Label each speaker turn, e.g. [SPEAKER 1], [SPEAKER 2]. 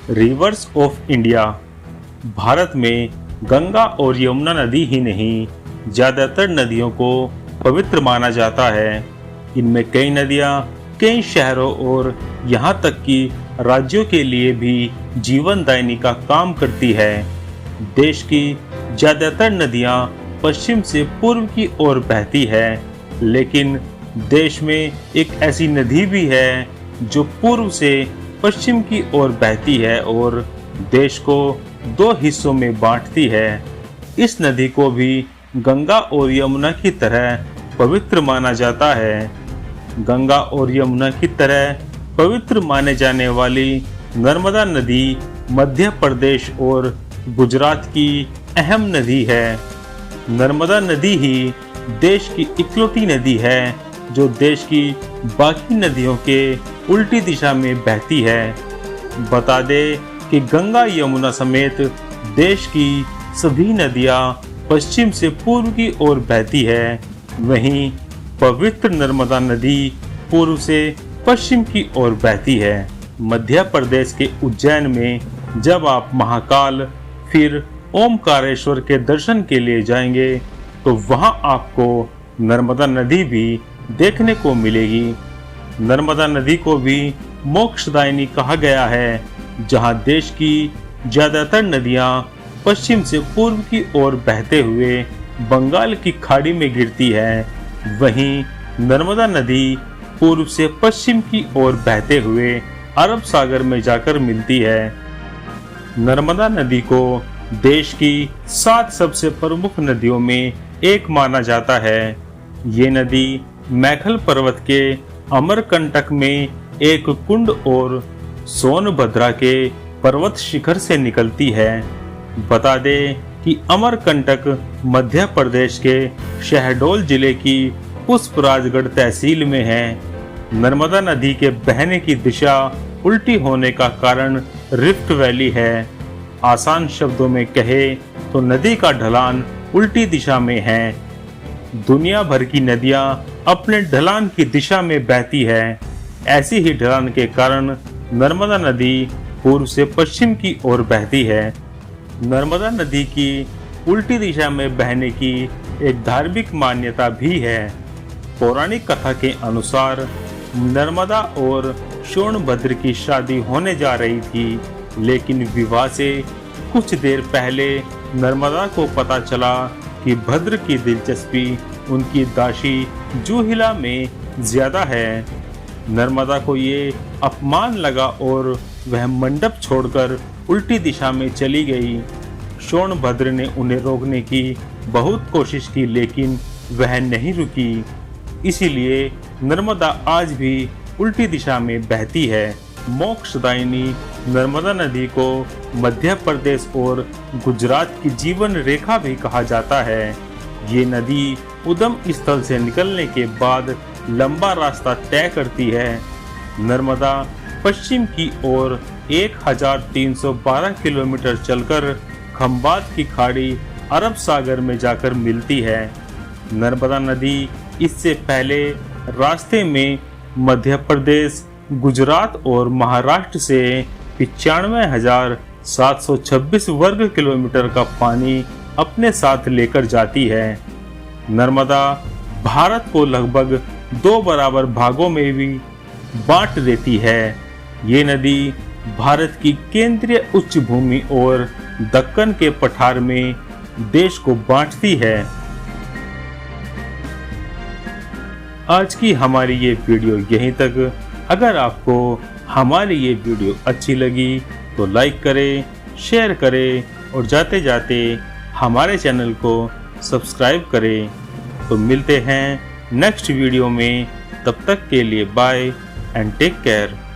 [SPEAKER 1] Reverse of India. Bharat में गंगा और यमुना नदी ही नहीं, ज़्यादातर नदियों को पवित्र माना जाता है। इनमें कई नदियाँ कई शहरों और यहाँ तक कि राज्यों के लिए भी जीवनदायिनी का काम करती है। देश की ज़्यादातर नदियाँ पश्चिम से पूर्व की ओर बहती है, लेकिन देश में एक ऐसी नदी भी है जो पूर्व से पश्चिम की ओर बहती है और देश को दो हिस्सों में बांटती है। इस नदी को भी गंगा और यमुना की तरह पवित्र माना जाता है। गंगा और यमुना की तरह पवित्र माने जाने वाली नर्मदा नदी मध्य प्रदेश और गुजरात की अहम नदी है। नर्मदा नदी ही देश की इकलौती नदी है जो देश की बाकी नदियों के उल्टी दिशा में बहती है। बता दें कि गंगा यमुना समेत देश की सभी नदियां पश्चिम से पूर्व की ओर बहती है। वहीं पवित्र नर्मदा नदी पूर्व से पश्चिम की ओर बहती है। मध्य प्रदेश के उज्जैन में जब आप महाकाल फिर ओमकारेश्वर के दर्शन के लिए जाएंगे तो वहां आपको नर्मदा नदी भी देखने को मिलेगी। नर्मदा नदी को भी मोक्षदायिनी कहा गया है, जहां देश की ज्यादातर नदियां पश्चिम से पूर्व की ओर बहते हुए बंगाल की खाड़ी में गिरती है। वहीं नर्मदा नदी पूर्व से पश्चिम की ओर बहते हुए अरब सागर में जाकर मिलती है। नर्मदा नदी को देश की 7 सबसे प्रमुख नदियों में एक माना जाता है। ये नदी मैखल पर्वत के अमरकंटक में एक कुंड और सोनभद्रा के पर्वत शिखर से निकलती है। बता दें कि अमरकंटक मध्य प्रदेश के शहडोल जिले की पुष्पराजगढ़ तहसील में है। नर्मदा नदी के बहने की दिशा उल्टी होने का कारण रिफ्ट वैली है। आसान शब्दों में कहे तो नदी का ढलान उल्टी दिशा में है। दुनिया भर की नदियां अपने ढलान की दिशा में बहती है। ऐसी ही ढलान के कारण नर्मदा नदी पूर्व से पश्चिम की ओर बहती है। नर्मदा नदी की उल्टी दिशा में बहने की एक धार्मिक मान्यता भी है। पौराणिक कथा के अनुसार नर्मदा और सोनभद्र की शादी होने जा रही थी, लेकिन विवाह से कुछ देर पहले नर्मदा को पता चला कि भद्र की दिलचस्पी उनकी दासी जूहिला में ज्यादा है। नर्मदा को ये अपमान लगा और वह मंडप छोड़कर उल्टी दिशा में चली गई। सोनभद्र ने उन्हें रोकने की बहुत कोशिश की, लेकिन वह नहीं रुकी। इसीलिए नर्मदा आज भी उल्टी दिशा में बहती है। मोक्षदायिनी नर्मदा नदी को मध्य प्रदेश और गुजरात की जीवन रेखा भी कहा जाता है। ये नदी उद्गम स्थल से निकलने के बाद लंबा रास्ता तय करती है। नर्मदा पश्चिम की ओर 1312 किलोमीटर चलकर खंबात की खाड़ी अरब सागर में जाकर मिलती है। नर्मदा नदी इससे पहले रास्ते में मध्य प्रदेश, गुजरात और महाराष्ट्र से 95,726 वर्ग किलोमीटर का पानी अपने साथ लेकर जाती है। नर्मदा भारत को लगभग 2 बराबर भागों में भी बांट देती है। ये नदी भारत की केंद्रीय उच्च भूमि और दक्कन के पठार में देश को बांटती है। आज की हमारी ये वीडियो यहीं तक। अगर आपको हमारी ये वीडियो अच्छी लगी तो लाइक करें, शेयर करें और जाते जाते हमारे चैनल को सब्सक्राइब करें। तो मिलते हैं नेक्स्ट वीडियो में। तब तक के लिए बाय एंड टेक केयर।